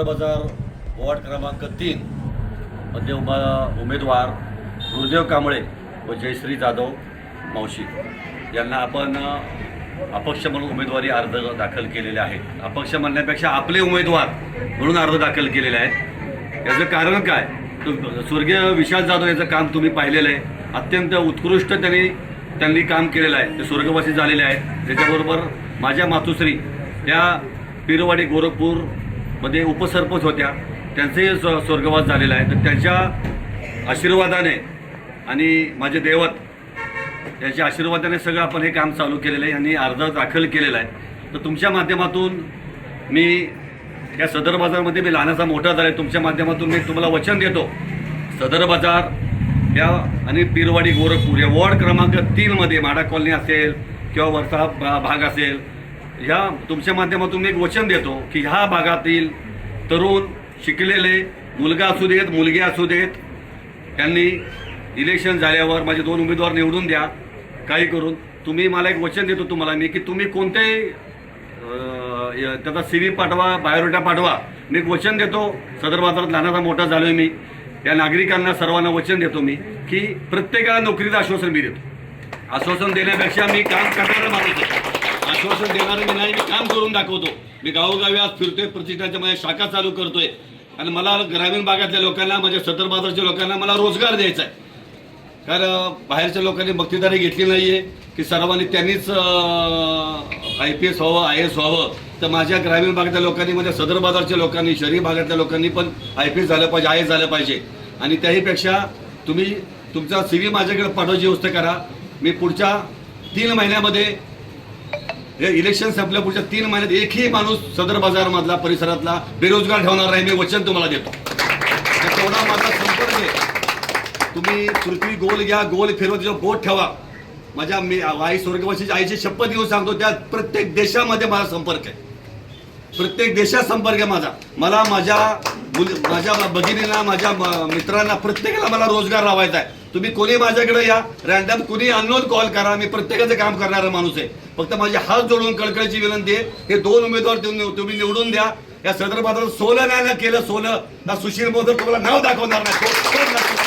बाजार वॉर्ड क्रमांक 3 मध्ये उमेदवार गुरुदेव कांबळे व जयश्री जाधव मावशी यांना आपण अपक्ष म्हणून उमेदवारी अर्ज दाखल केलेले आहेत। अपक्ष म्हणण्यापेक्षा आपले उमेदवार म्हणून अर्ज दाखल केलेले आहेत। याचं कारण काय? स्वर्गीय विशाल जाधव यांचं काम तुम्ही पाहिलेलं आहे। अत्यंत उत्कृष्ट त्यांनी काम केलेलं आहे। ते स्वर्गवासी झालेले आहेत। त्याच्याबरोबर माझ्या मातुश्री या पीरवाडी गोरखपूरमध्ये उपसरपंच होत्या, त्यांचंही स्वर्गवास झालेला आहे। तर त्यांच्या आशीर्वादाने आणि माझे दैवत यांच्या आशीर्वादाने सगळं आपण हे काम चालू केलेलं आहे आणि अर्ज दाखल केलेला आहे। तर तुमच्या माध्यमातून मी या सदर बाजारमध्ये मी लहानाचा मोठा झाला आहे। तुमच्या माध्यमातून मी तुम्हाला वचन देतो, सदर बाजार या आणि पीरवाडी गोरखपूर या वॉर्ड क्रमांक 3 मध्ये माडा कॉलनी असेल किंवा वरचा भाग असेल, ह्या तुमच्या माध्यमातून मी एक वचन देतो की ह्या भागातील तरुण शिकलेले मुलगा असू देत मुलगी असू देत, त्यांनी इलेक्शन झाल्यावर माझे 2 उमेदवार निवडून द्या। काही करून तुम्ही मला एक वचन देतो तुम्हाला मी की तुम्ही कोणतेही त्याचा CV पाठवा, बायोडेटा पाठवा। मी एक वचन देतो, सदर बाजारात लहानाचा मोठा झालो आहे मी, या नागरिकांना सर्वांना वचन देतो मी की प्रत्येकाला नोकरीचं आश्वासन मी देतो। आश्वासन देण्यापेक्षा मी काम करणारं माणूस आहे। आश्वासन देणारं मी नाही, मी काम करून दाखवतो। मी गावोगावी आज फिरतोय, प्रतिष्ठाच्या माझ्या शाखा चालू करतोय आणि मला ग्रामीण भागातल्या लोकांना, माझ्या सदर बाजारच्या लोकांना मला रोजगार द्यायचा आहे। कारण बाहेरच्या लोकांनी बक्षीसदारी घेतली नाही आहे की सर्वांनी त्यांनीच IPS व्हावं, IAS व्हावं। तर माझ्या ग्रामीण भागातल्या लोकांनी, माझ्या सदर बाजारच्या लोकांनी, शहरी भागातल्या लोकांनी पण IPS झालं पाहिजे, IAS झालं पाहिजे। आणि त्याहीपेक्षा तुम्ही तुमचा CV माझ्याकडे पाठवायची व्यवस्था करा। मी पुढच्या 3 महिन्यामध्ये हे इलेक्शन संपल्या पुढच्या 3 महिन्यात एकही माणूस सदर बाजारमधला परिसरातला बेरोजगार ठेवणार नाही, मी वचन तुम्हाला देतो। तेवढा माझा संपर्क आहे। तुम्ही पृथ्वी गोल घ्या, गोल फिरवत जो बोट ठेवा। माझ्या आई स्वर्गवासीची आईची शपथ घेऊन सांगतो, त्या प्रत्येक देशामध्ये माझा संपर्क आहे, प्रत्येक देशात संपर्क आहे माझा। मला माझ्या भगिनींना, माझ्या मित्रांना, प्रत्येकाला मला रोजगार लावायचा आहे। तुम्ही कोणी माझ्याकडे या, रॅन्डम कोणी अननोन कॉल करा, मी प्रत्येकाचं काम करणारा माणूस आहे। फक्त माझे हात जोडून कळकळीची विनंती आहे, हे 2 उमेदवार तुम्ही निवडून द्या। या सदर बाजारात 16 नाही केलं, 16 सुशील मोदक तुम्हाला नाव दाखवणार नाही।